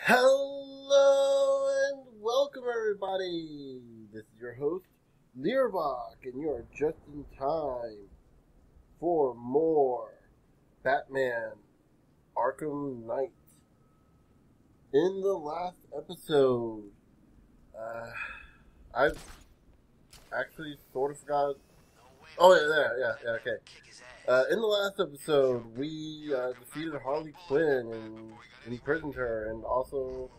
Hello and welcome everybody. This is your host, Learbach, and you are just in time for more Batman Arkham Knight. In the last episode, I've actually sort of forgot. Oh yeah, okay. In the last episode, we defeated Harley Quinn and imprisoned her, and also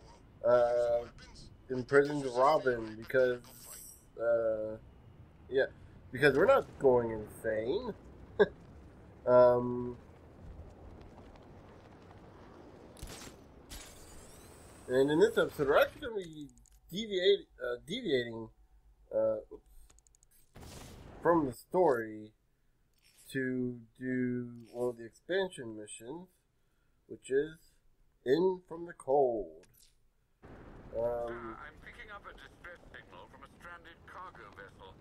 imprisoned Robin because, because we're not going insane. um, and in this episode, we're actually going to be deviating from the story to do one of the expansion missions, which is In From the Cold. I'm picking up a distress signal from a stranded cargo vessel.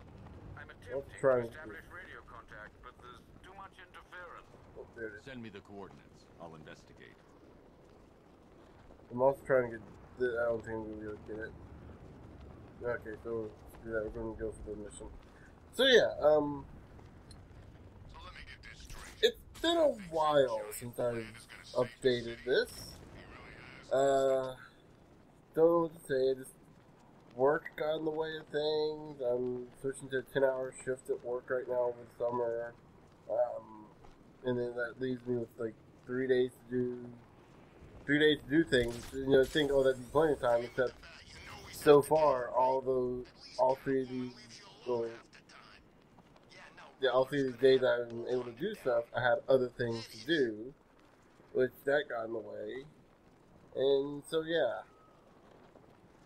I'm attempting to establish radio contact, but there's too much interference. Oh, there it is. Send me the coordinates. I'll investigate. I'm also trying to get I don't think we'll be able to get it. Okay, so let's do that. We're going to go for the mission. So yeah, So let me get this straight. it's been a while since I've updated this. Don't know what to say. Just work got in the way of things. I'm switching to a 10-hour shift at work right now over the summer. And then that leaves me with like 3 days to do things. You know, think, oh, that'd be plenty of time, except so far, all three of these days I've been able to do stuff, I had other things to do, which that got in the way. And so, yeah.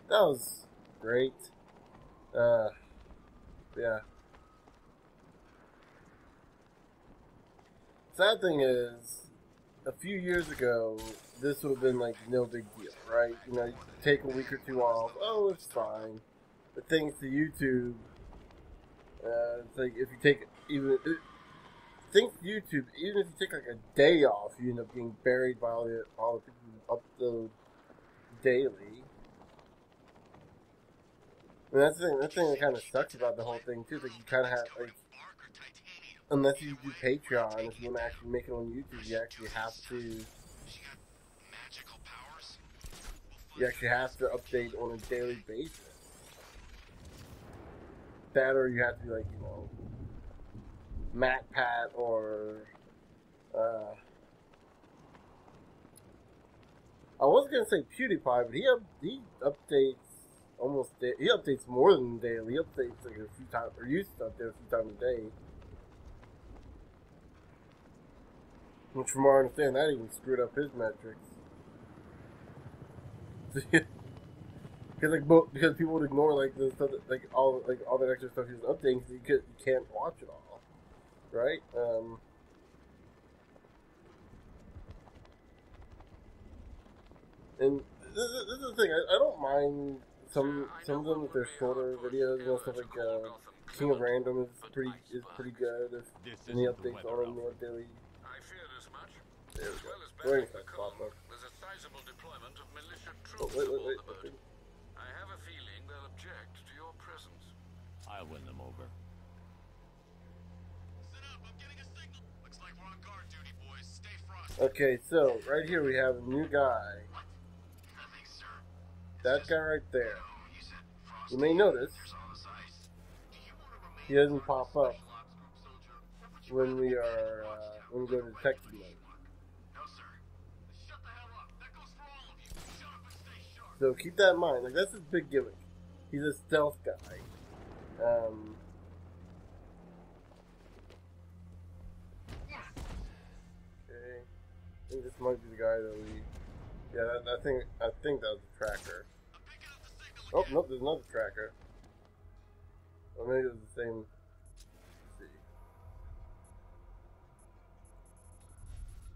That was great. Yeah. Sad thing is, a few years ago, this would have been like no big deal, right? You know, you take a week or two off, oh, it's fine. But thanks to YouTube, it's like if you take thanks to YouTube, even if you take like a day off, you end up getting buried by all the people who upload daily. And that's the thing that kind of sucks about the whole thing too. Is like you kind of have like, unless you do Patreon, if you want to actually make it on YouTube, you actually have to update on a daily basis. That, or you have to be like, you know, MatPat or I was gonna say PewDiePie, but he updates almost he updates more than daily. He updates like a few times, or used to update a few times a day. Which, from what I understand, that even screwed up his metrics. Because people would ignore like the stuff that, like all that extra stuff he was updating because you can't watch it all, right? And this is the thing. I don't mind some of them if they're shorter videos, you know, stuff like King of Random is pretty good. If any updates are on the daily. I feared as much. There we As go. well as Wait, battling the cold, there's a sizable deployment of militia troops wait. aboard the boat. I have a feeling they'll object to your presence. I'll win them over. Sit up, I'm getting a signal. Looks like we're on guard duty, boys. Stay frosty. Okay, so right here we have a new guy. Nothing, sir. That guy right there. You may notice he doesn't pop up when we go to detective mode. So keep that in mind. Like, that's his big gimmick. He's a stealth guy. Okay. I think this might be the guy that we. Yeah, I think that was the tracker. Oh, nope, there's another tracker. Or maybe it was the same. Let's see.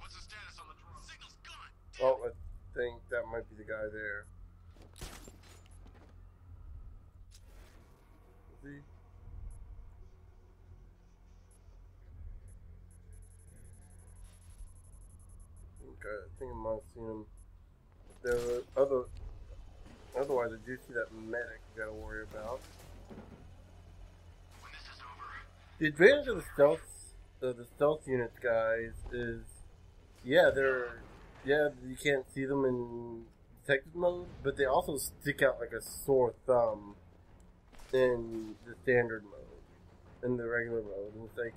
What's the status on the drone? Signal's gone. Oh, I think that might be the guy there. See? Okay, I think I might have seen him there were other. Otherwise, I do see that medic you gotta worry about. The advantage of the stealth units, guys, is yeah, you can't see them in detective mode, but they also stick out like a sore thumb in the standard mode, in the regular mode, and it's like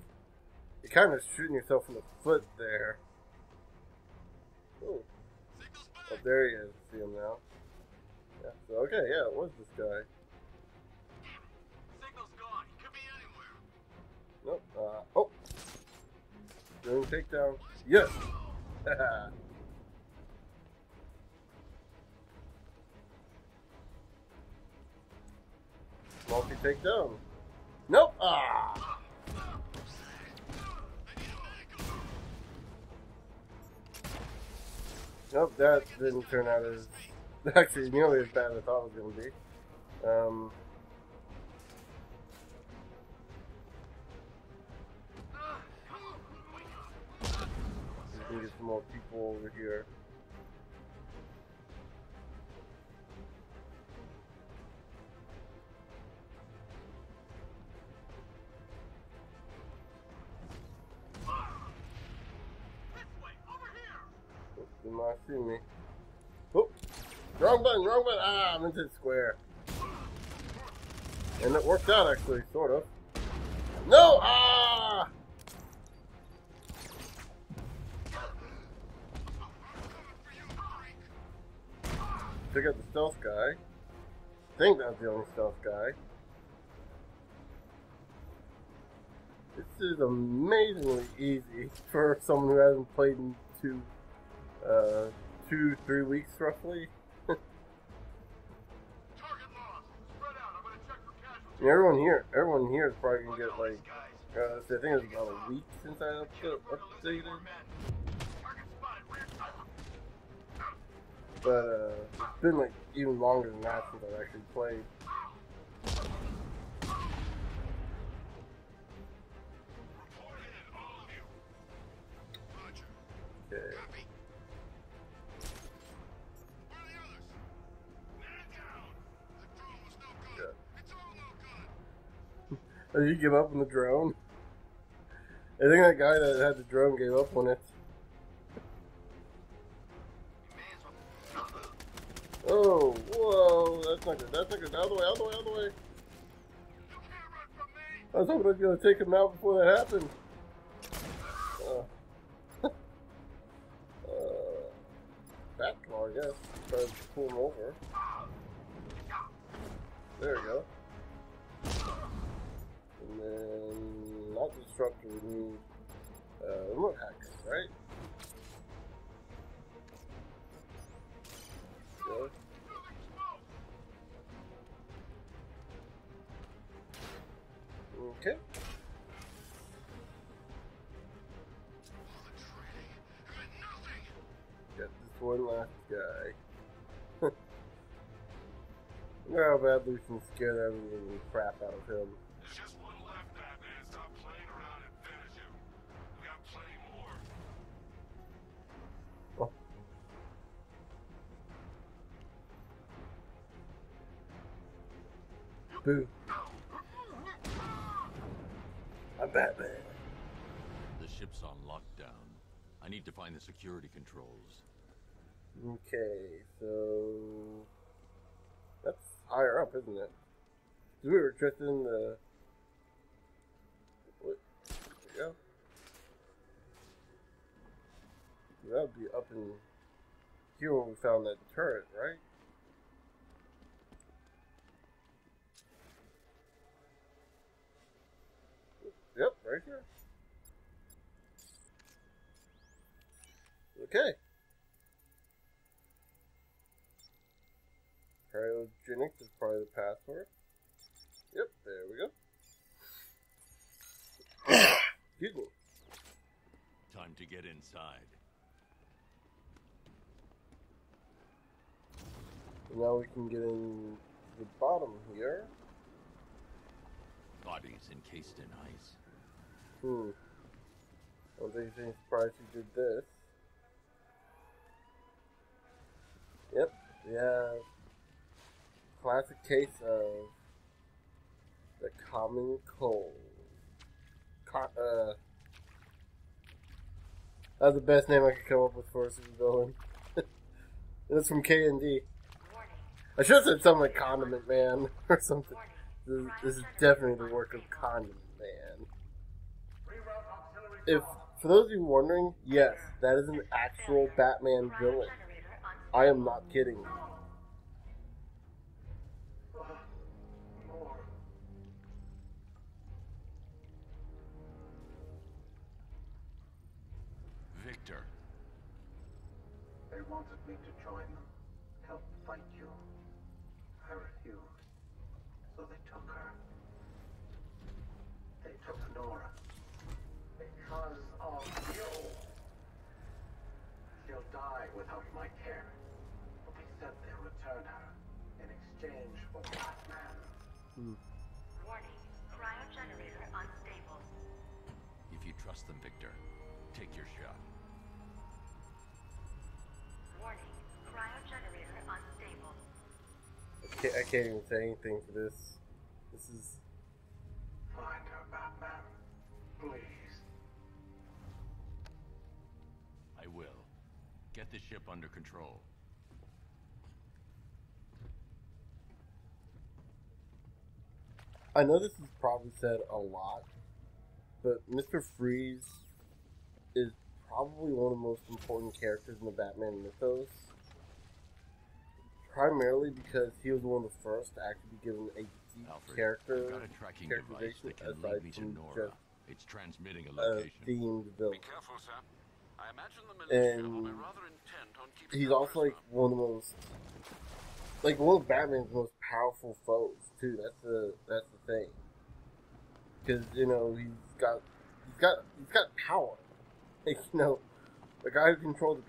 you're kind of shooting yourself in the foot there. Oh, there he is. See him now. Yeah. So okay, yeah, it was this guy. Signal's gone. He could be anywhere. Nope. Oh. Doing takedown. Yes. Multi takedown. Nope. Ah. Nope. That didn't turn out as actually nearly as bad as I thought it was going to be. We can get some more people over here. They might see me. Oh, wrong button, wrong button. Ah, I'm into the square. And it worked out actually, sort of. No! Ah! Took out the stealth guy. I think that's the only stealth guy. This is amazingly easy for someone who hasn't played in 2-3 weeks roughly. And everyone here is probably gonna get like, I think it's about a week since I updated. But it's been like even longer than that since I've actually played. Okay. Oh, you give up on the drone? I think that guy that had the drone gave up on it. Oh, whoa, that's not good, that's not good. Out of the way, out of the way, out of the way. I was hoping I was going to take him out before that happened. Back claw, I guess. Try to pull him over. There we go. And then, not disruptor, we need remote hacks, right? Good. Okay. Got this one last guy. Wonder how badly we can scare the everything crap out of him. There's just one left, Batman. Stop playing around and finish him. We got plenty more. Oh. Boo. I'm Batman. The ship's on lockdown. I need to find the security controls. Okay, so that's higher up, isn't it? We were just in the. What? There we go. That would be up in here when we found that turret, right? Yep, right here. Okay. Cryogenics is probably the password. Yep, there we go. Excuse me. Time to get inside. Now we can get in the bottom here. Bodies encased in ice. I don't think you're surprised you did this. Yeah. Classic case of the common cold. That's the best name I could come up with for a super villain. It's from K&D. I should have said something like Condiment Man or something. This is definitely the work of Condiment Man. If, for those of you wondering, yes, that is an actual Batman villain. I am not kidding. Victor. They wanted me to join them, help fight you. I refused, so they took her. They took Nora. Because of you. She'll die without my care. But they said they'll return her in exchange for Batman. Warning, cryogenerator unstable. If you trust them, Victor, take your shot. Warning, cryogenerator unstable. I can't even say anything for this. This is... Find her, Batman. Please. I will. Get the ship under control. I know this is probably said a lot, but Mr. Freeze is probably one of the most important characters in the Batman mythos. Primarily because he was one of the first to actually be given a deep Alfred, I've got a tracking device characterization that can aside lead me to from Nora. just It's transmitting a a location. themed villain. Be careful, sir. I imagine the militia will be rather intent on keeping He's her also like prisoner. one of the most, like one of Batman's most powerful foes too. That's the thing. Because you know he's got power. Like, you know, the guy who controls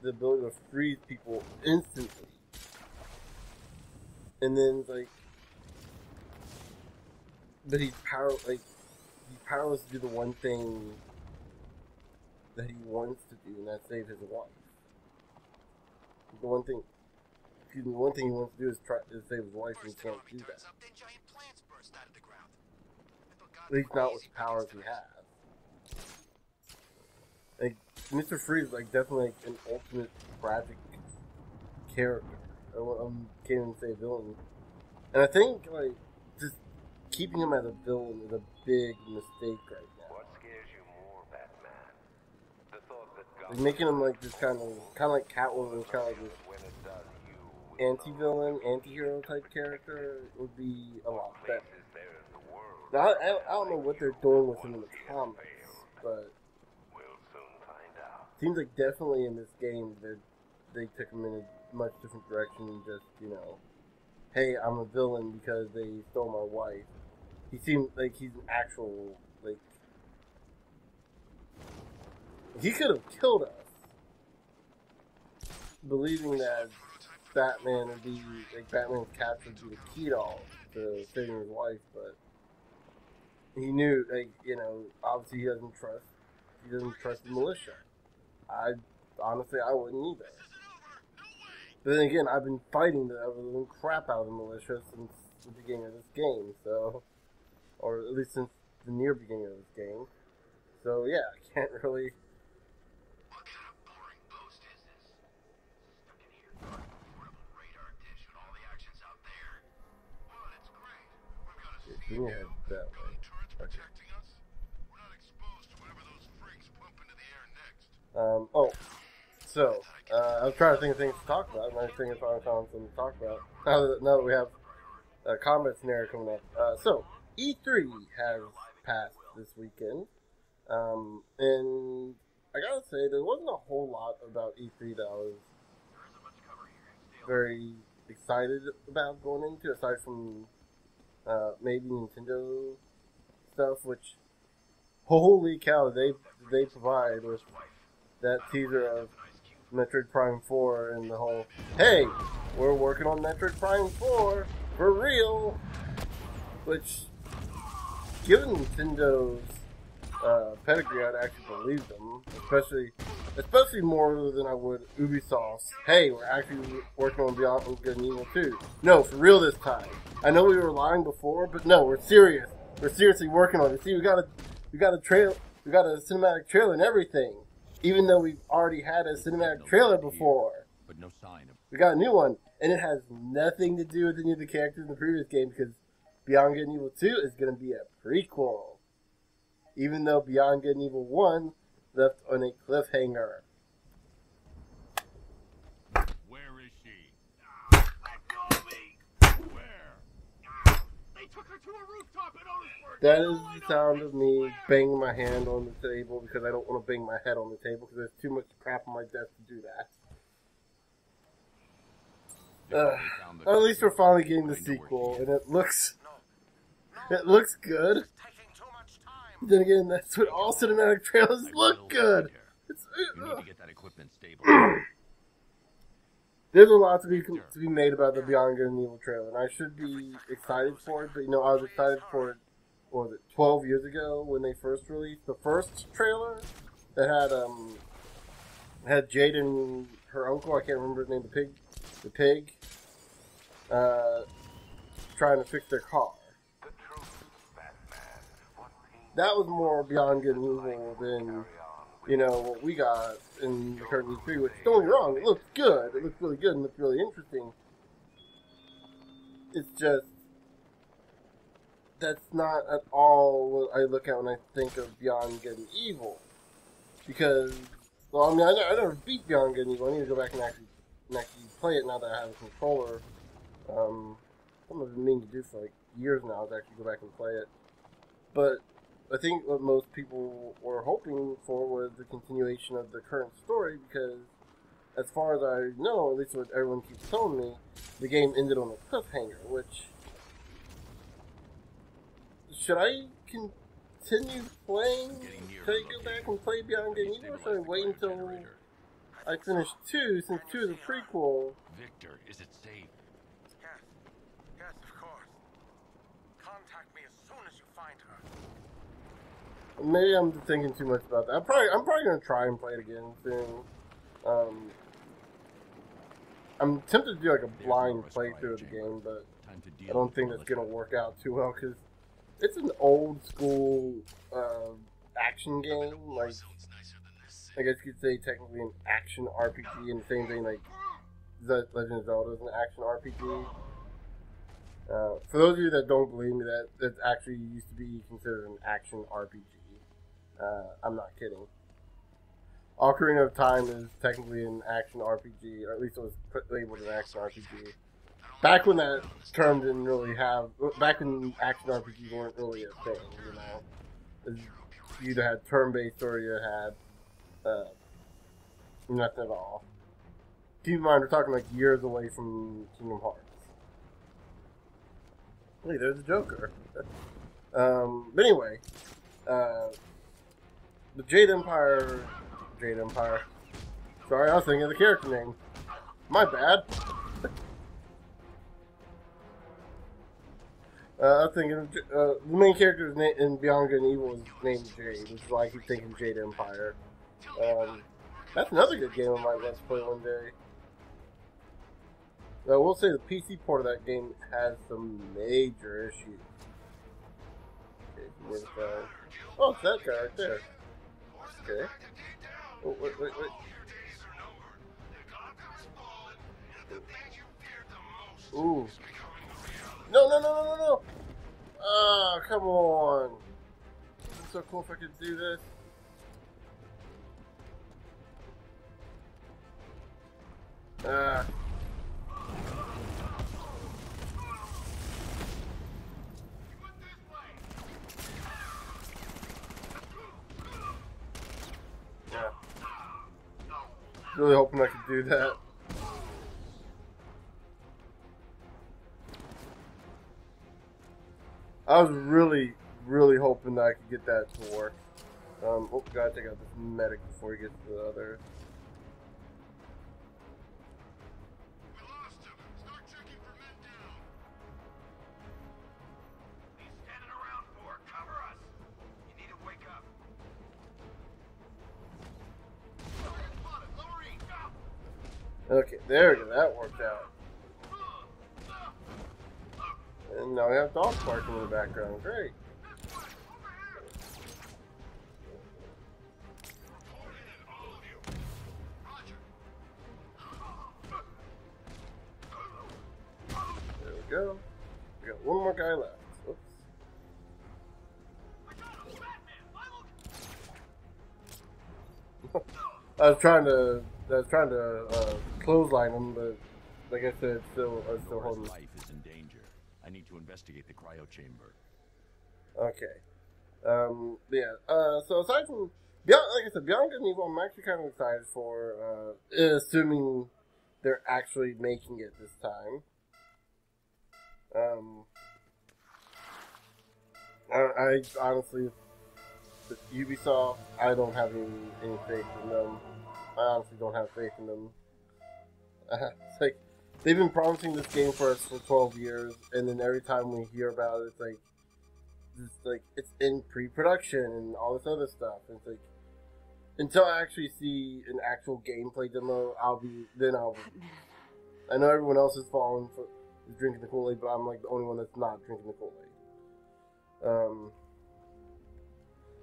the ability to freeze people instantly, and then like, but he's powerless to do the one thing that he wants to do, and that's save his wife. The one thing he wants to do is save his wife, and he can't do that. At least not with the powers he has. Like, Mr. Freeze is like definitely like an ultimate tragic character. I can't even say villain. And I think like just keeping him as a villain is a big mistake right now. What scares you more, Batman? The thought that Like making him like this kind of like Catwoman, kind of like this when it does you anti-villain, anti-hero type character would be a lot better. there in the world. Now, I don't know what they're doing with him in the comics, but We'll soon find out. seems like definitely in this game they took him in a much different direction than just, you know, hey, I'm a villain because they stole my wife. He seems like he's an actual, like, he could have killed us, believing that Batman would be, like, Batman's capture would be the key to all to saving his wife, but he knew, like, you know, obviously he doesn't trust the militia. Honestly, I wouldn't either. But then again, I've been fighting the living crap out of the militia since the beginning of this game, so, or at least since the near beginning of this game. So yeah, I can't really. What kind of boring post is this? Stuck in here. Portable radar dish with all the actions out there. Well, that's great. We've got a Bring your head that way. turrets Okay. protecting us. We're not exposed to whatever those freaks pump into the air next. So, I was trying to think of things to talk about, and I think I found something to talk about. Now that we have a combat scenario coming up. So, E3 has passed this weekend, and I gotta say, there wasn't a whole lot about E3 that I was very excited about going into, aside from maybe Nintendo stuff, which, holy cow, they provide with that teaser of Metroid Prime 4 and the whole, hey, we're working on Metroid Prime 4 for real, which, given Nintendo's pedigree, I'd actually believe them, especially Especially more than I would Ubisoft's, hey, we're actually working on Beyond Good and Evil 2. No, for real this time. I know we were lying before, but no, we're serious. We're seriously working on it. See, we got a cinematic trailer and everything. Even though we've already had a cinematic trailer before. But no sign of. We got a new one, and it has nothing to do with any of the characters in the previous game because Beyond Good and Evil 2 is going to be a prequel. Even though Beyond Good and Evil 1 left on a cliffhanger. Where is she? Let go of me! Where? They took her to a rooftop in Otisburg. That is the sound of me banging my hand on the table because I don't want to bang my head on the table because there's too much crap on my desk to do that. At least we're finally getting the sequel, and it looks good. Taking too much time. Then again, that's what all cinematic trailers look good. It's, You need to get that equipment stable. There's a lot to be made about the Beyond Good and Evil trailer, and I should be excited for it. But you know, I was excited for it. What was it, 12 years ago when they first released the first trailer that had Jade and her uncle. I can't remember his name. The pig. Trying to fix their car. That was more Beyond Good and Evil than, you know, what we got in the current E3, which, don't get me wrong, it looks good. It looks really good and looks really interesting. It's just, that's not at all what I look at when I think of Beyond Good and Evil. Because, well, I mean, I never beat Beyond Good and Evil. I need to go back and actually play it now that I have a controller. Something I've been meaning to do for like years now is actually go back and play it. But I think what most people were hoping for was the continuation of the current story because, as far as I know, at least what everyone keeps telling me, the game ended on a cliffhanger, which... Should I continue playing? Should I go back and play Beyond Good and Evil, or should I wait until I finish 2, since 2 is a prequel? Victor, is it safe? Yes, of course. Contact me as soon as you find her. Maybe I'm thinking too much about that. I'm probably gonna try and play it again soon. I'm tempted to do like a blind playthrough of the game, but I don't think that's gonna work out too well because it's an old school action game. Like, I guess you could say technically an action RPG, and the same thing like Legend of Zelda is an action RPG. For those of you that don't believe me, that actually used to be considered an action RPG. I'm not kidding. Ocarina of Time is technically an action RPG, or at least it was labeled an action RPG. Back when that term didn't really have... Back when action RPGs weren't really a thing, you know? You either had turn-based or you had nothing at all. Keep in mind, we're talking like years away from Kingdom Hearts. Wait, there's a Joker. But anyway, the Jade Empire... Sorry, I was thinking of the character name. My bad. I was thinking the main character's name in Beyond Good and Evil is named Jade, which is why I keep thinking Jade Empire. That's another good game I might let's play one day. I will say the PC port of that game has some major issues. Okay, oh, it's that guy right there. Okay. Oh, wait. Ooh. No. Ah, come on. It's so cool if I could do this. Ah. Yeah. Really hoping I could do that. I was really hoping that I could get that to work. Oh, gotta take out this medic before he gets to the other. We lost him. Start checking for men down. What are you standing around for? Cover us. You need to wake up. Okay, there we go. That worked out. And now we have dogs barking in the background. Great. There we go. We got one more guy left. Oops. I was trying to clothesline him, but like I said, I was still holding. Life is in danger. I need to investigate the cryo chamber. Okay. Yeah. So aside from beyond, like I said, Beyond Good and Evil, I'm actually kind of excited for, assuming they're actually making it this time. I honestly, Ubisoft, I don't have any faith in them. I honestly don't have faith in them. It's like, they've been promising this game for us for 12 years, and then every time we hear about it, it's like it's in pre-production and all this other stuff. And it's like, until I actually see an actual gameplay demo, I'll be. I know everyone else is drinking the Kool-Aid, but I'm like the only one that's not drinking the Kool-Aid.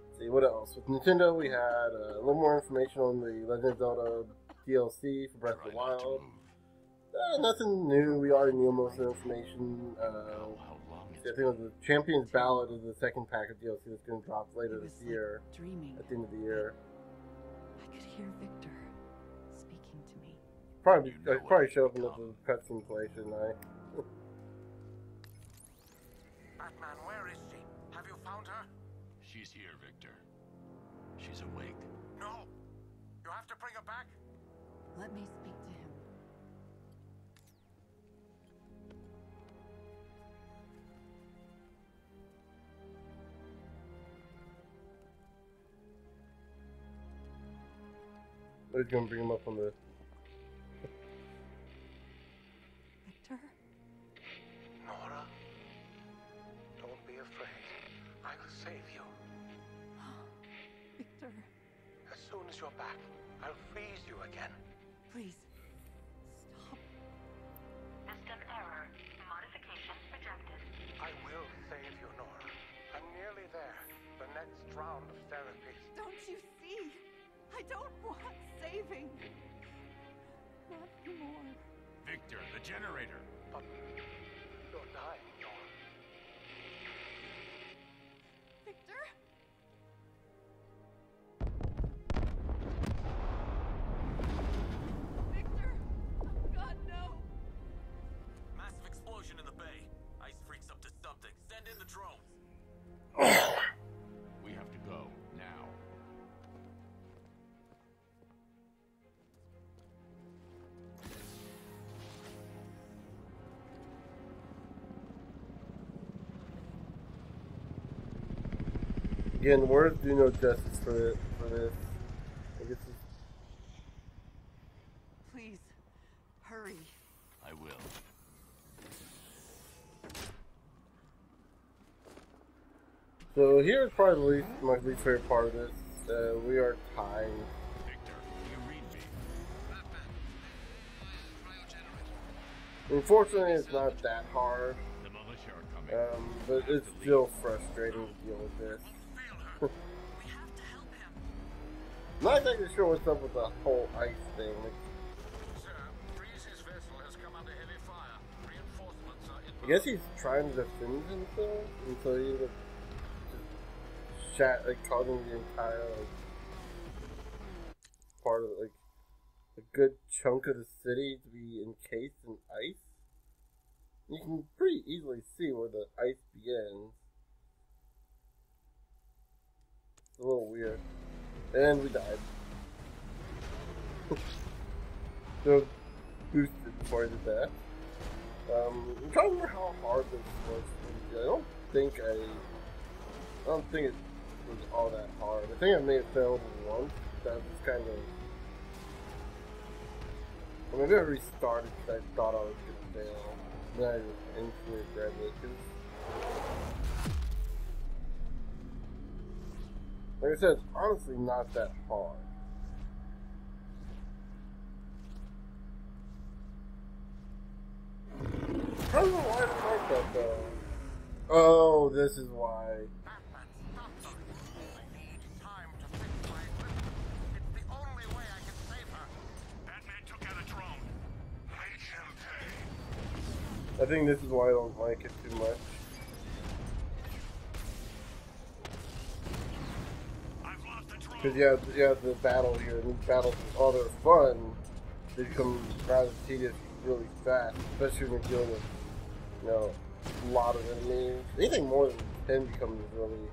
Let's see what else. With Nintendo, we had a little more information on the Legend of Zelda DLC for Breath of the Wild. Nothing new. We already knew most of the information. I think it was the Champion's Ballad is the second pack of DLC that's going to drop later this year. Dreaming. At the end of the year. I could hear Victor speaking to me. Probably show up in the cutscene play, shouldn't I? Batman, where is she? Have you found her? She's here, Victor. She's awake. No. You have to bring her back. Let me speak to him. I was going to bring him up on the... Victor? Nora, don't be afraid. I will save you. Victor, As soon as you're back, I'll freeze you again. please. Stop. System error. Modification rejected. I will save you, Nora. I'm nearly there. The next round of therapy. Don't you see? I don't want saving. Not anymore. Victor, the generator. But you're dying, Nora. Victor? Victor? Oh God, no. Massive explosion in the bay. Ice freaks up to something. Send in the drones. We have to go now. Again, the words do no justice for this. I guess Please, hurry. I will. so here's probably my least favorite part of this. We are tied. Victor, will you read me? Unfortunately, it's not that hard, The militia are coming. but it's still frustrating to deal with this. We have to help him. Not exactly sure what's up with the whole ice thing. Sir, Freeze's vessel has come under heavy fire. Reinforcements are in. I guess he's trying to defend himself, and so he ended up just causing the entire part of a good chunk of the city to be encased in ice. You can pretty easily see where the ice begins. It's a little weird. And we died. So boosted before I did that. I'm trying to remember how hard this was. I don't think it was all that hard. I think I may have failed once. That was kind of. Or maybe I restarted because I thought I was gonna fail. Then I just instantly regretted it. Like I said, it's honestly not that hard. don't know why I don't like that though. Oh, this is why. Batman, stop them. I need time to fix my equipment. It's the only way I can save her. Batman took out a drone. Make him pay. I think this is why I don't like it too much. I've lost the drone. Because you have the battle here, and these battles, while they're fun, they become rather tedious really fast, especially when you're dealing with, you know, a lot of enemies. Anything more than 10 becomes really...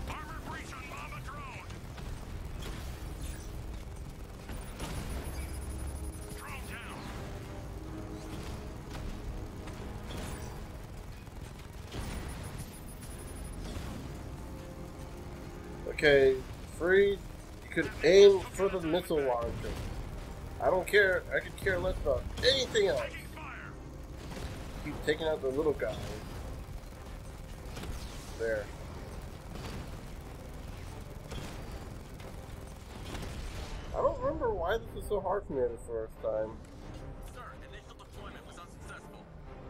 Armor breach on Mama drone. Drone down. Okay, free, you could aim for the missile launcher. I don't care, I could care less about anything else. Taking fire. Keep taking out the little guys. There. I don't remember why this was so hard for me the first time. Sir, initial deployment was unsuccessful.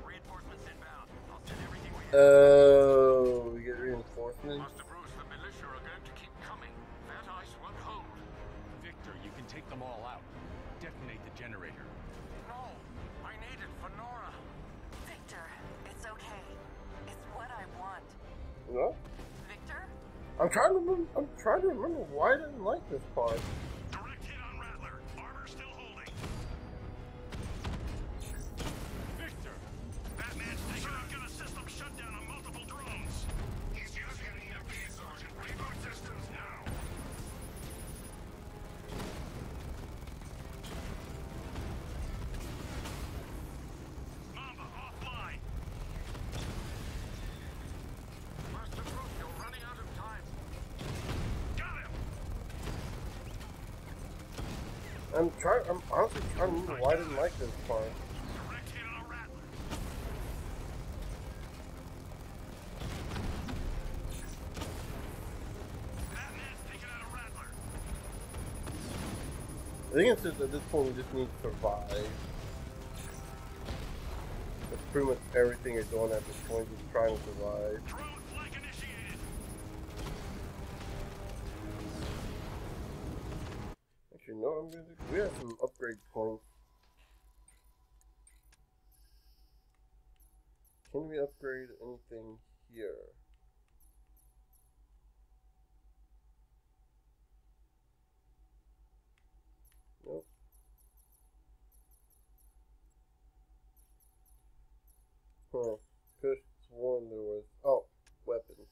Reinforcements inbound. I'll send everything we have. Oh, we get reinforcements? Master Bruce, the militia are going to keep coming. That ice won't hold. Victor, you can take them all out. Detonate the generator. No, I need it for Nora. Victor, it's okay. It's what I want. What? Victor? I'm trying to remember why I didn't like this part. Direct hit on Rattler. Armor still holding. Victor! Batman's taking out gun system shutdown on multiple drones. He's using an EMP, Sergeant. Reboot systems now. Mamba offline. Master Bruce, you're running out of time. Got him. I'm honestly trying to remember why I didn't like this part. Direct hit on a Rattler. Batman's taking out a Rattler. I think it's just at this point we just need to survive. That's pretty much everything you're doing at this point, just trying to survive. Drone flank initiated. Actually, no, I'm gonna do, we have some upgrade points. Can we upgrade anything here? Nope. Huh. Could have sworn there was. Oh, weapons.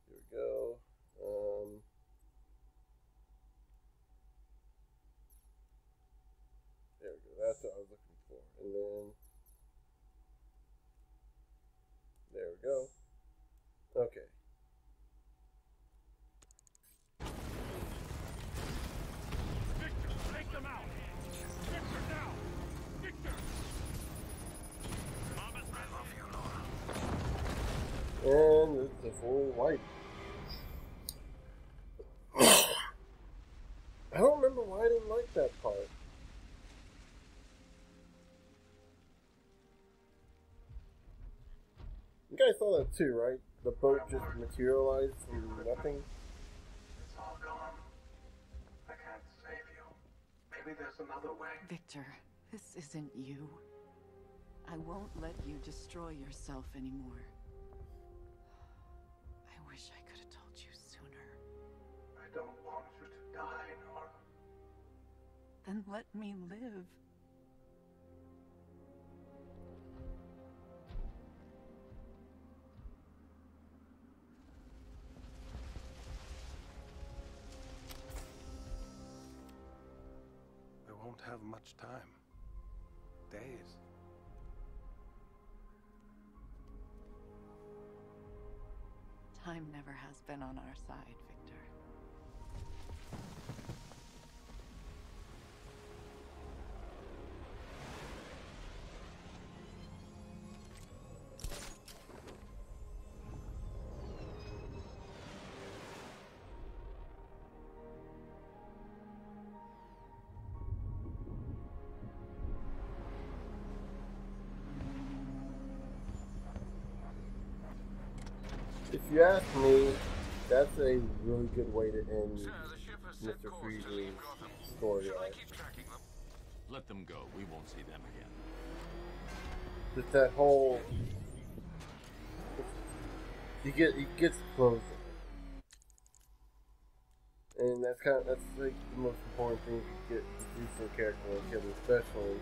Here we go. There we go. That's what I was looking for. And then. There we go. Okay. Victor, take them out! Victor, down! Victor! Mamba's I love you, Nora. And it's a full white. I don't remember why I didn't like that part. You guys saw that too, right? The boat just materialized from nothing. It's all gone. I can't save you. Maybe there's another way. Victor, this isn't you. I won't let you destroy yourself anymore. I wish I could have told you sooner. I don't want you to die, Nora. Then let me live. We won't have much time. Days. Time never has been on our side, Victor. you ask me, that's a really good way to end Sir, the ship has set Mr. course to Freeze's leave Gotham. story Shall I arc. keep tracking them? Let them go. We won't see them again. Just that whole he gets closer, and that's like the most important thing you get to do for a character like him, especially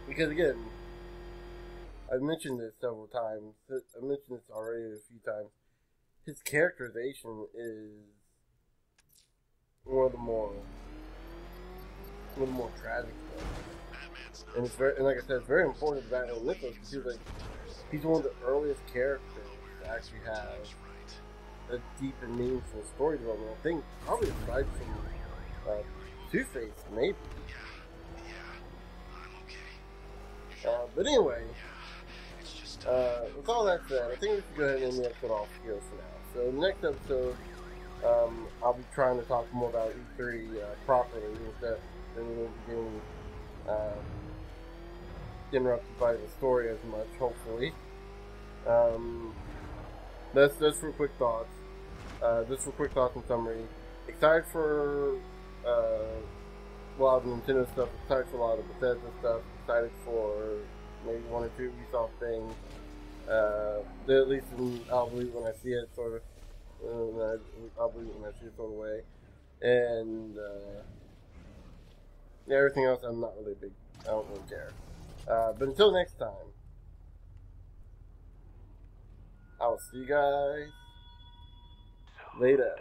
because again, I've mentioned this several times. I mentioned this already a few times. His characterization is one of the more tragic things. And it's very, and like I said, it's very important to Batman Nicholas because he's one of the earliest characters to actually have a deep and meaningful story development. I think probably aside from Two-Face, maybe. But anyway, with all that said, I think we should go ahead and end the episode off here for now. So next episode, I'll be trying to talk more about E3 properly instead than we will be getting interrupted by the story as much, hopefully. That's for quick thoughts. Just for quick thoughts and summary. Excited for a lot of Nintendo stuff. Excited for a lot of Bethesda stuff. Excited for maybe one or two Ubisoft things. At least I'll believe when I see it, sort of. I'll believe when I see it, sort of way. And yeah, everything else, I'm not really big. I don't really care. But until next time, I will see you guys later.